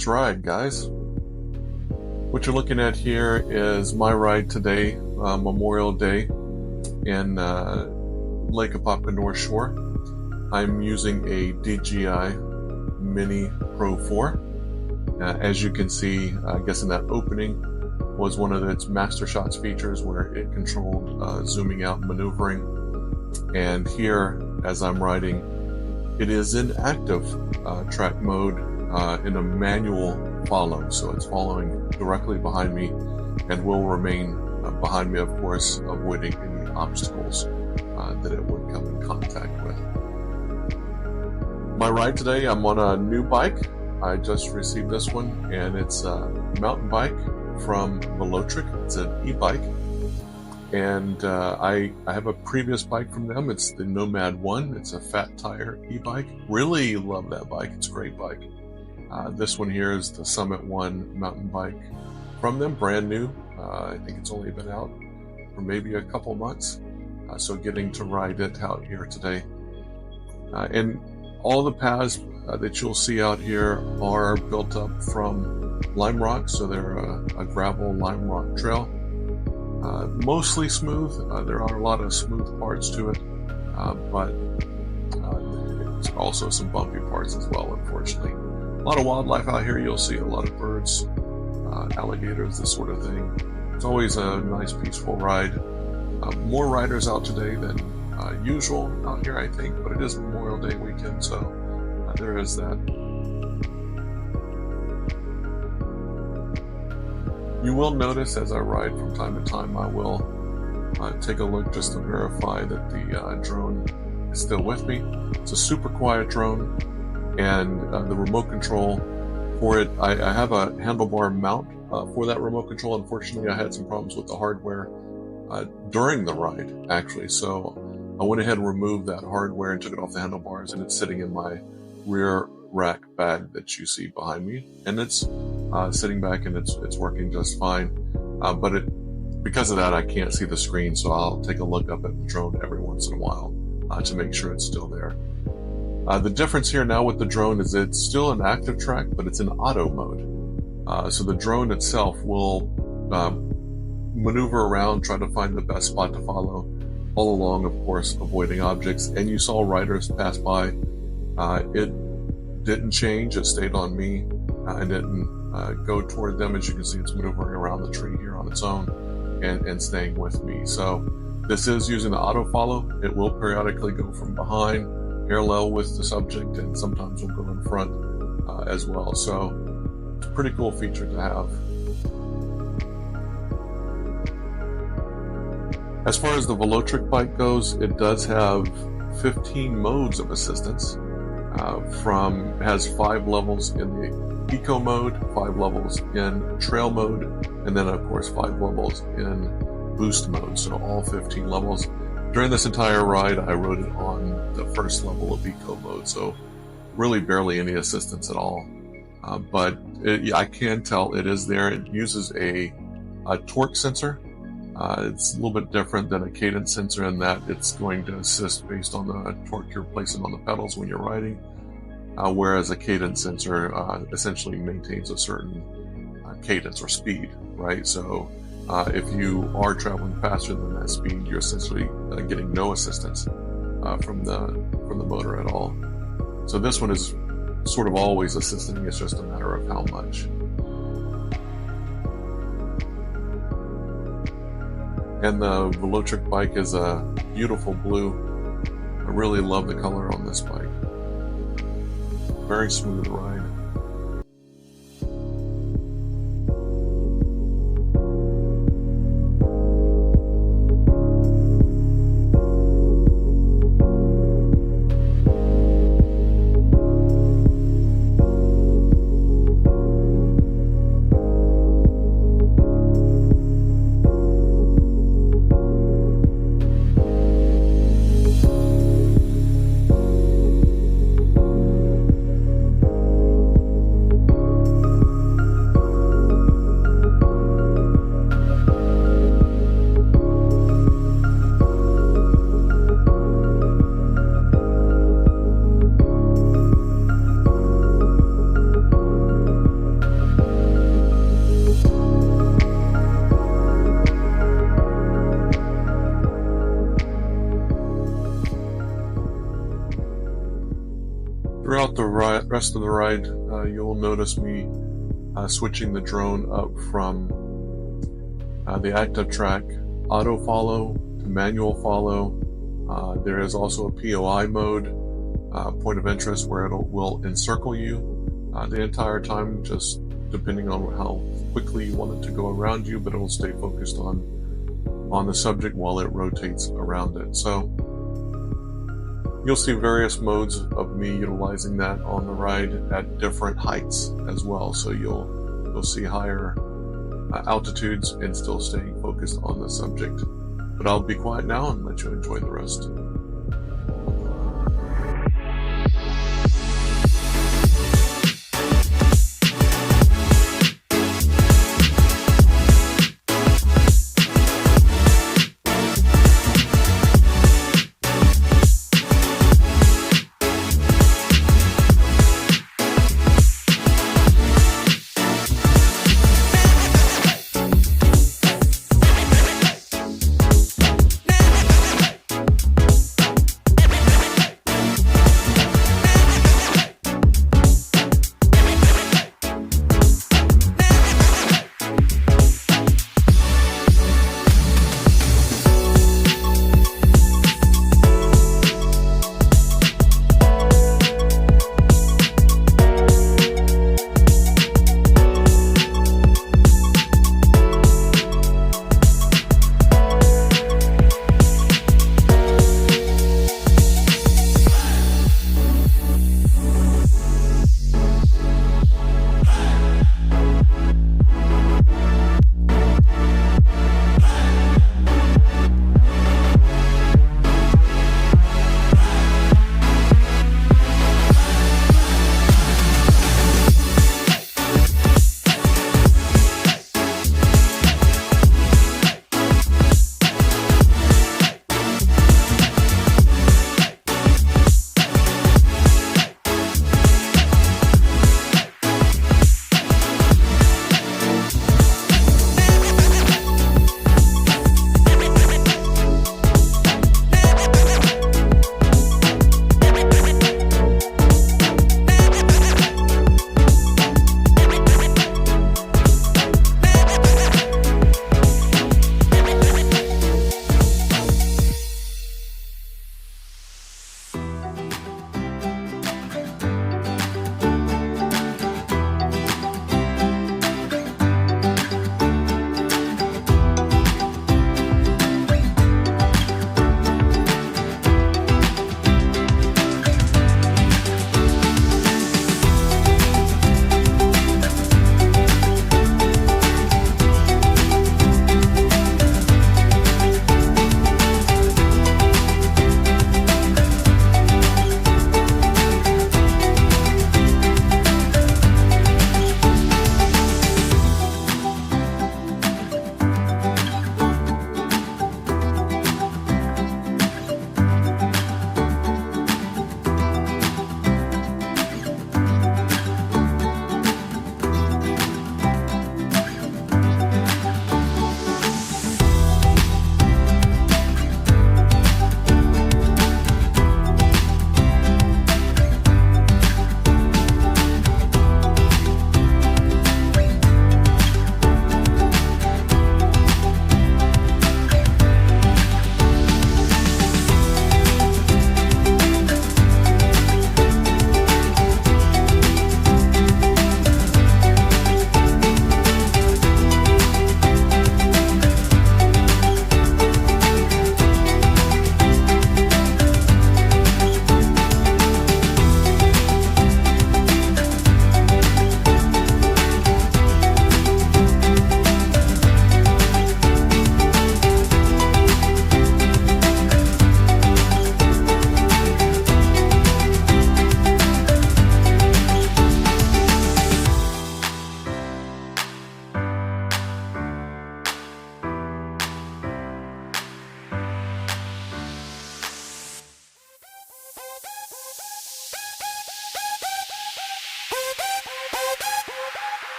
Let's ride, guys. What you're looking at here is my ride today, Memorial Day, in Lake Apopka North Shore. I'm using a DJI Mini Pro 4. As you can see, I guess in that opening was one of its master shots features where it controlled zooming out and maneuvering. And here, as I'm riding, it is in active track mode in a manual follow. So it's following directly behind me and will remain behind me, of course, avoiding any obstacles that it would come in contact with. My ride today, I'm on a new bike. I just received this one, and it's a mountain bike from Velotric. It's an e-bike, and I have a previous bike from them. It's the Nomad 1. It's a fat tire e-bike. Really love that bike. It's a great bike. This one here is the Summit 1 mountain bike from them, brand new. I think it's only been out for maybe a couple months, so getting to ride it out here today. And all the paths that you'll see out here are built up from lime rock, so they're a gravel lime rock trail. Mostly smooth. There are a lot of smooth parts to it, but there's also some bumpy parts as well, unfortunately. A lot of wildlife out here. You'll see a lot of birds, alligators, this sort of thing. It's always a nice, peaceful ride. More riders out today than usual out here, I think, but it is Memorial Day weekend, so there is that. You will notice as I ride from time to time, I will take a look just to verify that the drone is still with me. It's a super quiet drone, and the remote control for it, I have a handlebar mount for that remote control. Unfortunately, I had some problems with the hardware during the ride, actually, so I went ahead and removed that hardware and took it off the handlebars, and it's sitting in my rear rack bag that you see behind me, and it's sitting back and it's working just fine. But because of that, I can't see the screen, so I'll take a look up at the drone every once in a while to make sure it's still there. The difference here now with the drone is it's still an active track, but it's in auto mode. So the drone itself will maneuver around, try to find the best spot to follow, all along, of course, avoiding objects. And you saw riders pass by. It didn't change. It stayed on me and didn't go toward them. As you can see, it's maneuvering around the tree here on its own and staying with me. So this is using the auto follow. It will periodically go from behind, parallel with the subject, and sometimes will go in front as well. So it's a pretty cool feature to have. As far as the Velotric bike goes, it does have 15 modes of assistance. It has 5 levels in the eco mode, 5 levels in trail mode, and then of course 5 levels in boost mode, so all 15 levels. During this entire ride, I rode it on the first level of eco mode, so really barely any assistance at all. But I can tell it is there. It uses a torque sensor. It's a little bit different than a cadence sensor in that it's going to assist based on the torque you're placing on the pedals when you're riding, whereas a cadence sensor essentially maintains a certain cadence or speed, right? So if you are traveling faster than that speed, you're essentially getting no assistance from the motor at all. So this one is sort of always assisting. It's just a matter of how much. And the Velotric bike is a beautiful blue. I really love the color on this bike. Very smooth ride. Throughout the rest of the ride, you'll notice me switching the drone up from the active track auto follow to manual follow. There is also a POI mode, point of interest, where it will encircle you the entire time, just depending on how quickly you want it to go around you, but it will stay focused on the subject while it rotates around it. So you'll see various modes of me utilizing that on the ride at different heights as well. So you'll see higher altitudes and still staying focused on the subject. But I'll be quiet now and let you enjoy the rest.